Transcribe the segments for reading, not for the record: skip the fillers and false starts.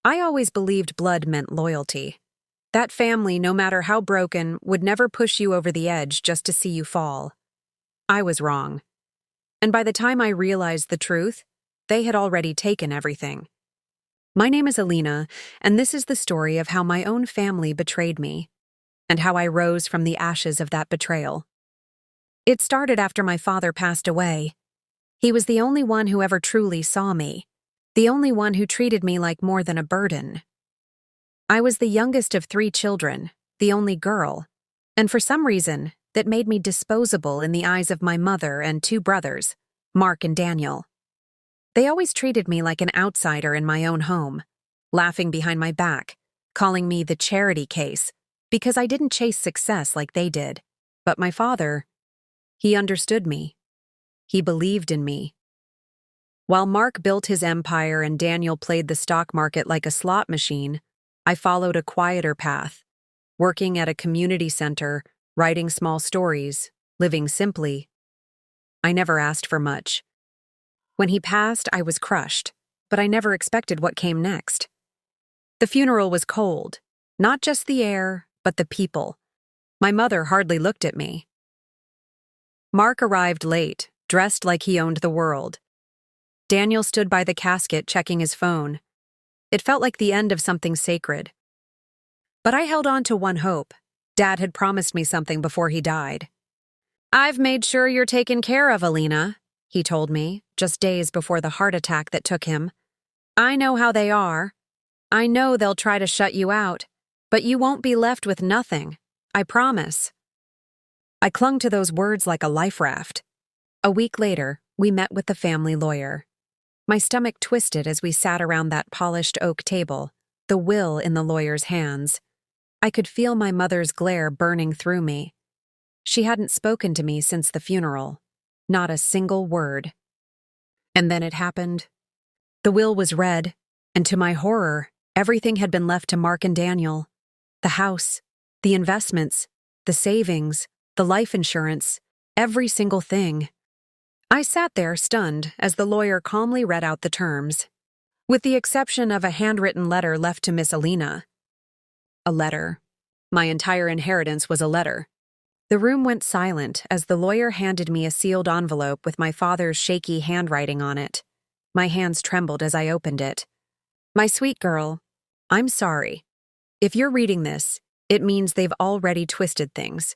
I always believed blood meant loyalty. That family, no matter how broken, would never push you over the edge just to see you fall. I was wrong. And by the time I realized the truth, they had already taken everything. My name is Alina, and this is the story of how my own family betrayed me, and how I rose from the ashes of that betrayal. It started after my father passed away. He was the only one who ever truly saw me, the only one who treated me like more than a burden. I was the youngest of 3 children, the only girl, and for some reason, that made me disposable in the eyes of my mother and 2 brothers, Mark and Daniel. They always treated me like an outsider in my own home, laughing behind my back, calling me the charity case, because I didn't chase success like they did. But my father, he understood me. He believed in me. While Mark built his empire and Daniel played the stock market like a slot machine, I followed a quieter path, working at a community center, writing small stories, living simply. I never asked for much. When he passed, I was crushed, but I never expected what came next. The funeral was cold, not just the air, but the people. My mother hardly looked at me. Mark arrived late, dressed like he owned the world. Daniel stood by the casket checking his phone. It felt like the end of something sacred. But I held on to one hope. Dad had promised me something before he died. "I've made sure you're taken care of, Alina," he told me, just days before the heart attack that took him. "I know how they are. I know they'll try to shut you out, but you won't be left with nothing. I promise." I clung to those words like a life raft. A week later, we met with the family lawyer. My stomach twisted as we sat around that polished oak table, the will in the lawyer's hands. I could feel my mother's glare burning through me. She hadn't spoken to me since the funeral. Not a single word. And then it happened. The will was read, and to my horror, everything had been left to Mark and Daniel. The house, the investments, the savings, the life insurance, every single thing. I sat there stunned as the lawyer calmly read out the terms, with the exception of a handwritten letter left to Miss Alina. A letter. My entire inheritance was a letter. The room went silent as the lawyer handed me a sealed envelope with my father's shaky handwriting on it. My hands trembled as I opened it. "My sweet girl, I'm sorry. If you're reading this, it means they've already twisted things.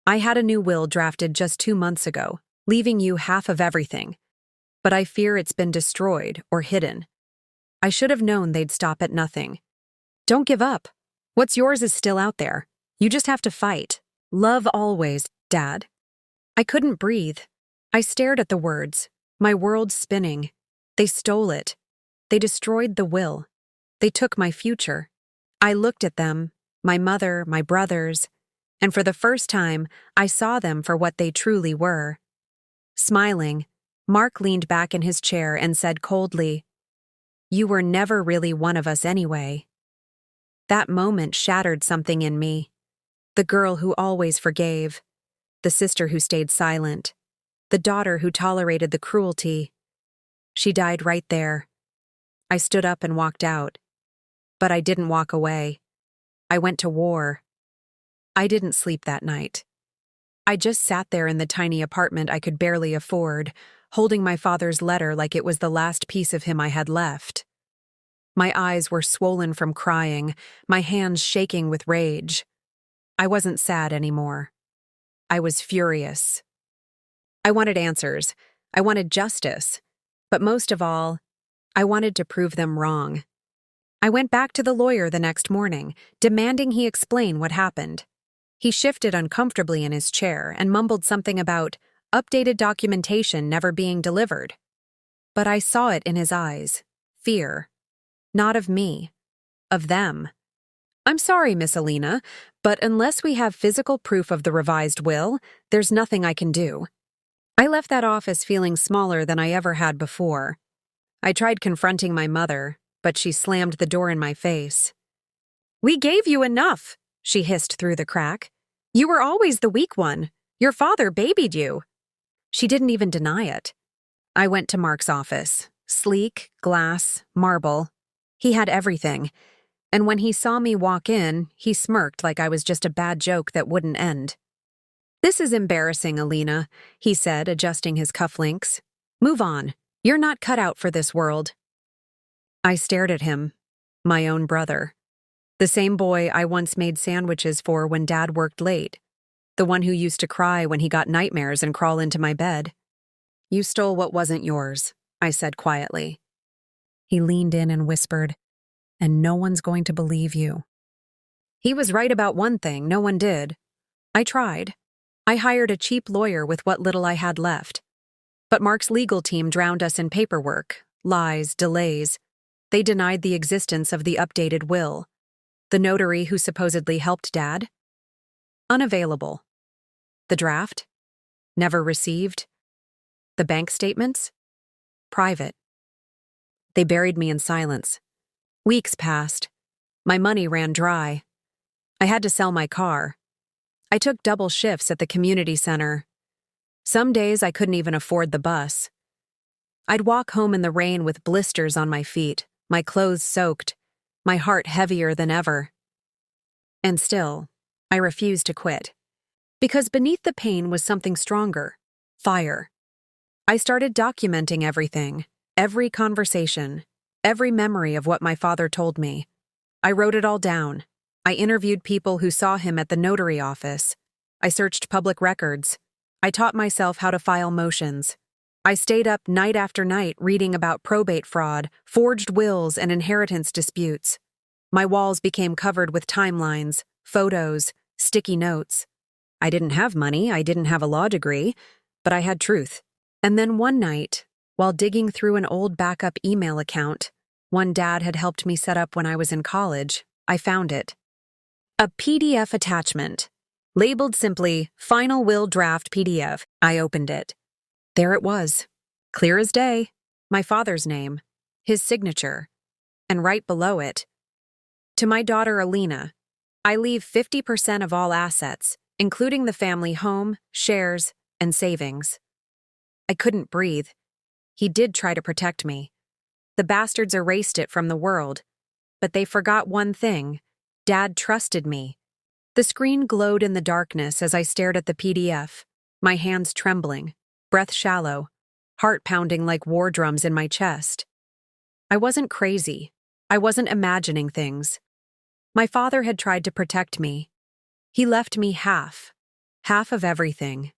I had a new will drafted just 2 months ago, leaving you half of everything. But I fear it's been destroyed or hidden. I should have known they'd stop at nothing. Don't give up. What's yours is still out there. You just have to fight. Love always, Dad." I couldn't breathe. I stared at the words, my world spinning. They stole it. They destroyed the will. They took my future. I looked at them, my mother, my brothers, and for the first time, I saw them for what they truly were. Smiling, Mark leaned back in his chair and said coldly, "You were never really one of us anyway." That moment shattered something in me. The girl who always forgave, the sister who stayed silent, the daughter who tolerated the cruelty. She died right there. I stood up and walked out. But I didn't walk away. I went to war. I didn't sleep that night. I just sat there in the tiny apartment I could barely afford, holding my father's letter like it was the last piece of him I had left. My eyes were swollen from crying, my hands shaking with rage. I wasn't sad anymore. I was furious. I wanted answers. I wanted justice. But most of all, I wanted to prove them wrong. I went back to the lawyer the next morning, demanding he explain what happened. He shifted uncomfortably in his chair and mumbled something about updated documentation never being delivered. But I saw it in his eyes. Fear. Not of me. Of them. "I'm sorry, Miss Alina, but unless we have physical proof of the revised will, there's nothing I can do." I left that office feeling smaller than I ever had before. I tried confronting my mother, but she slammed the door in my face. "We gave you enough," she hissed through the crack. "You were always the weak one. Your father babied you." She didn't even deny it. I went to Mark's office. Sleek, glass, marble. He had everything, and when he saw me walk in, he smirked like I was just a bad joke that wouldn't end. "This is embarrassing, Alina," he said, adjusting his cufflinks. "Move on. You're not cut out for this world." I stared at him. My own brother. The same boy I once made sandwiches for when Dad worked late. The one who used to cry when he got nightmares and crawl into my bed. "You stole what wasn't yours," I said quietly. He leaned in and whispered, "And no one's going to believe you." He was right about one thing, no one did. I tried. I hired a cheap lawyer with what little I had left. But Mark's legal team drowned us in paperwork, lies, delays. They denied the existence of the updated will. The notary who supposedly helped Dad? Unavailable. The draft? Never received. The bank statements? Private. They buried me in silence. Weeks passed. My money ran dry. I had to sell my car. I took double shifts at the community center. Some days I couldn't even afford the bus. I'd walk home in the rain with blisters on my feet, my clothes soaked, my heart heavier than ever. And still, I refused to quit. Because beneath the pain was something stronger. Fire. I started documenting everything, every conversation, every memory of what my father told me. I wrote it all down. I interviewed people who saw him at the notary office. I searched public records. I taught myself how to file motions. I stayed up night after night reading about probate fraud, forged wills, and inheritance disputes. My walls became covered with timelines, photos, sticky notes. I didn't have money, I didn't have a law degree, but I had truth. And then one night, while digging through an old backup email account, one Dad had helped me set up when I was in college, I found it. A PDF attachment, labeled simply Final Will Draft PDF. I opened it. There it was, clear as day, my father's name, his signature, and right below it, "To my daughter Alina, I leave 50% of all assets, including the family home, shares, and savings." I couldn't breathe. He did try to protect me. The bastards erased it from the world. But they forgot one thing. Dad trusted me. The screen glowed in the darkness as I stared at the PDF, my hands trembling, breath shallow, heart pounding like war drums in my chest. I wasn't crazy. I wasn't imagining things. My father had tried to protect me. He left me half of everything.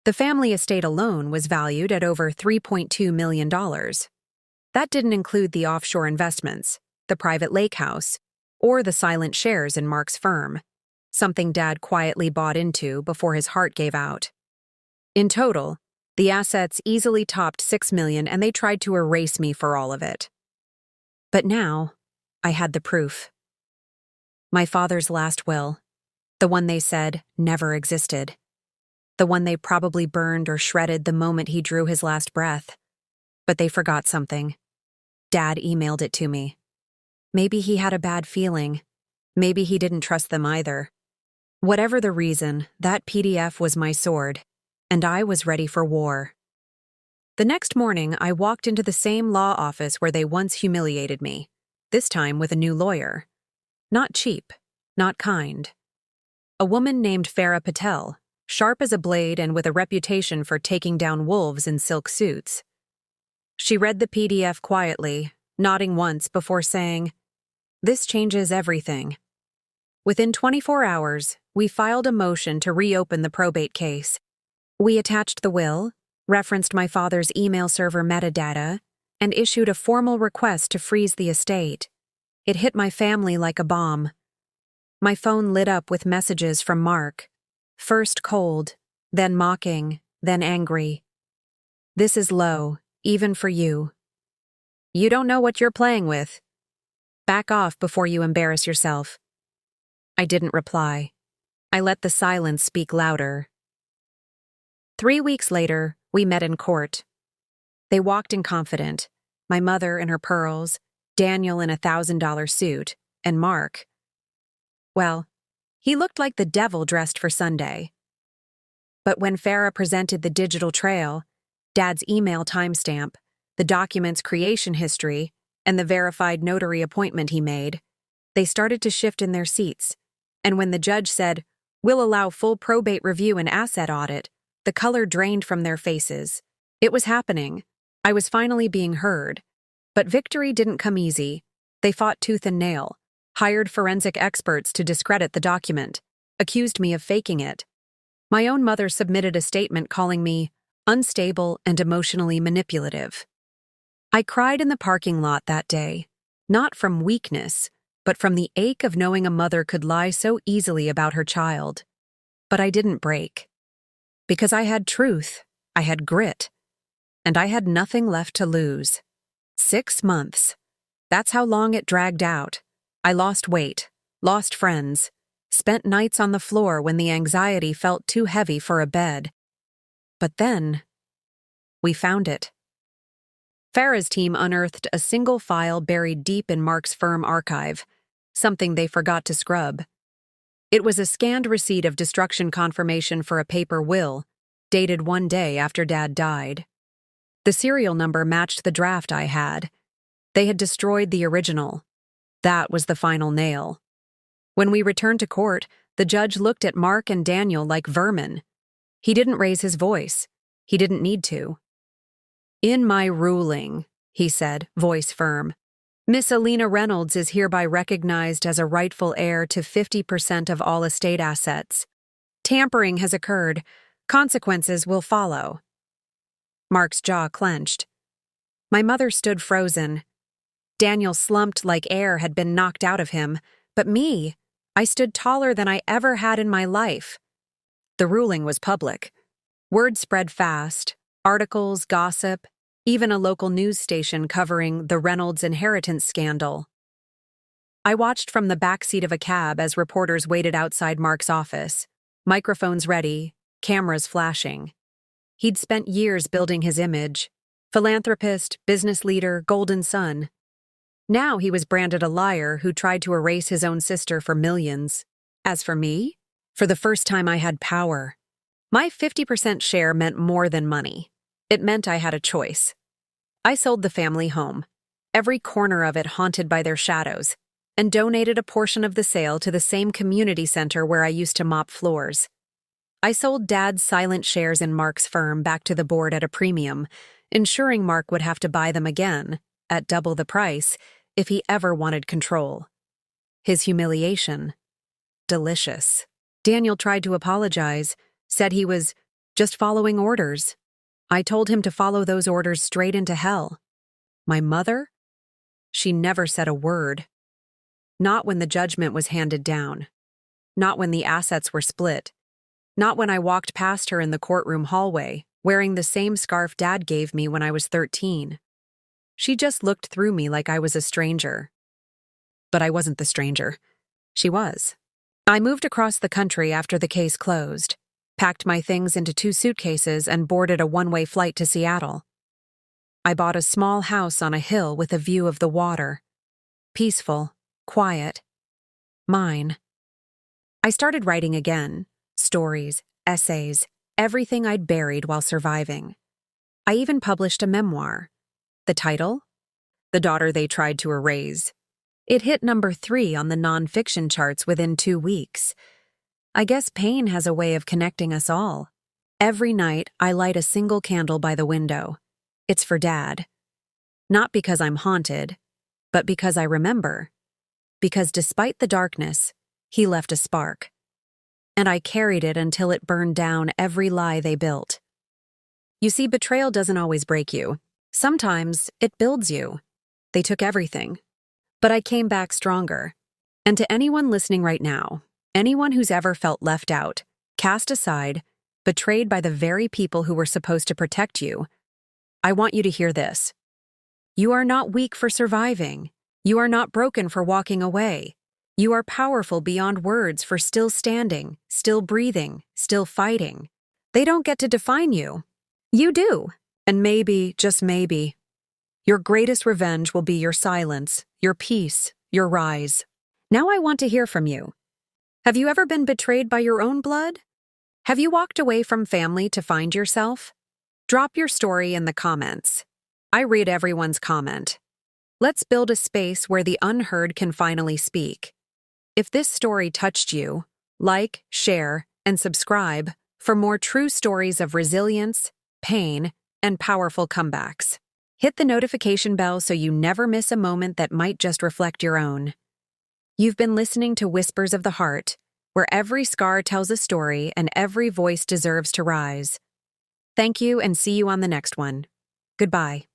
The family estate alone was valued at over $3.2 million. That didn't include the offshore investments, the private lake house, or the silent shares in Mark's firm, something Dad quietly bought into before his heart gave out. In total, the assets easily topped $6 million, and they tried to erase me for all of it. But now, I had the proof. My father's last will, the one they said never existed. The one they probably burned or shredded the moment he drew his last breath. But they forgot something. Dad emailed it to me. Maybe he had a bad feeling. Maybe he didn't trust them either. Whatever the reason, that PDF was my sword, and I was ready for war. The next morning, I walked into the same law office where they once humiliated me, this time with a new lawyer. Not cheap, not kind. A woman named Farah Patel, sharp as a blade and with a reputation for taking down wolves in silk suits. She read the PDF quietly, nodding once before saying, "This changes everything." Within 24 hours, we filed a motion to reopen the probate case. We attached the will, referenced my father's email server metadata, and issued a formal request to freeze the estate. It hit my family like a bomb. My phone lit up with messages from Mark. First cold, then mocking, then angry. "This is low, even for you. You don't know what you're playing with. Back off before you embarrass yourself." I didn't reply. I let the silence speak louder. 3 weeks later, we met in court. They walked in confident, my mother in her pearls, Daniel in a $1,000 suit, and Mark. Well, he looked like the devil dressed for Sunday. But when Farah presented the digital trail, Dad's email timestamp, the document's creation history, and the verified notary appointment he made, they started to shift in their seats. And when the judge said, "We'll allow full probate review and asset audit," the color drained from their faces. It was happening. I was finally being heard. But victory didn't come easy. They fought tooth and nail, hired forensic experts to discredit the document, accused me of faking it. My own mother submitted a statement calling me unstable and emotionally manipulative. I cried in the parking lot that day, not from weakness, but from the ache of knowing a mother could lie so easily about her child. But I didn't break. Because I had truth, I had grit, and I had nothing left to lose. 6 months. That's how long it dragged out. I lost weight, lost friends, spent nights on the floor when the anxiety felt too heavy for a bed. But then, we found it. Farah's team unearthed a single file buried deep in Mark's firm archive, something they forgot to scrub. It was a scanned receipt of destruction confirmation for a paper will, dated 1 day after Dad died. The serial number matched the draft I had. They had destroyed the original. That was the final nail. When we returned to court, the judge looked at Mark and Daniel like vermin. He didn't raise his voice. He didn't need to. "In my ruling," he said, voice firm, "Miss Alina Reynolds is hereby recognized as a rightful heir to 50% of all estate assets. Tampering has occurred. Consequences will follow." Mark's jaw clenched. My mother stood frozen. Daniel slumped like air had been knocked out of him, but me, I stood taller than I ever had in my life. The ruling was public. Word spread fast. Articles, gossip, even a local news station covering the Reynolds inheritance scandal. I watched from the backseat of a cab as reporters waited outside Mark's office, microphones ready, cameras flashing. He'd spent years building his image. Philanthropist, business leader, golden son. Now he was branded a liar who tried to erase his own sister for millions. As for me, for the first time I had power. My 50% share meant more than money. It meant I had a choice. I sold the family home, every corner of it haunted by their shadows, and donated a portion of the sale to the same community center where I used to mop floors. I sold Dad's silent shares in Mark's firm back to the board at a premium, ensuring Mark would have to buy them again, at double the price, if he ever wanted control. His humiliation. Delicious. Daniel tried to apologize, said he was just following orders. I told him to follow those orders straight into hell. My mother? She never said a word. Not when the judgment was handed down. Not when the assets were split. Not when I walked past her in the courtroom hallway, wearing the same scarf Dad gave me when I was 13. She just looked through me like I was a stranger. But I wasn't the stranger. She was. I moved across the country after the case closed, packed my things into 2 suitcases and boarded a one-way flight to Seattle. I bought a small house on a hill with a view of the water. Peaceful, quiet. Mine. I started writing again. Stories, essays, everything I'd buried while surviving. I even published a memoir. The title? The Daughter They Tried to Erase. It hit number 3 on the nonfiction charts within 2 weeks. I guess pain has a way of connecting us all. Every night, I light a single candle by the window. It's for Dad. Not because I'm haunted, but because I remember. Because despite the darkness, he left a spark. And I carried it until it burned down every lie they built. You see, betrayal doesn't always break you. Sometimes it builds you. They took everything. But I came back stronger. And to anyone listening right now, anyone who's ever felt left out, cast aside, betrayed by the very people who were supposed to protect you, I want you to hear this. You are not weak for surviving. You are not broken for walking away. You are powerful beyond words for still standing, still breathing, still fighting. They don't get to define you. You do. And maybe, just maybe, your greatest revenge will be your silence, your peace, your rise. Now I want to hear from you. Have you ever been betrayed by your own blood? Have you walked away from family to find yourself? Drop your story in the comments. I read everyone's comment. Let's build a space where the unheard can finally speak. If this story touched you, like, share, and subscribe for more true stories of resilience, pain, and powerful comebacks. Hit the notification bell so you never miss a moment that might just reflect your own. You've been listening to Whispers of the Heart, where every scar tells a story and every voice deserves to rise. Thank you and see you on the next one. Goodbye.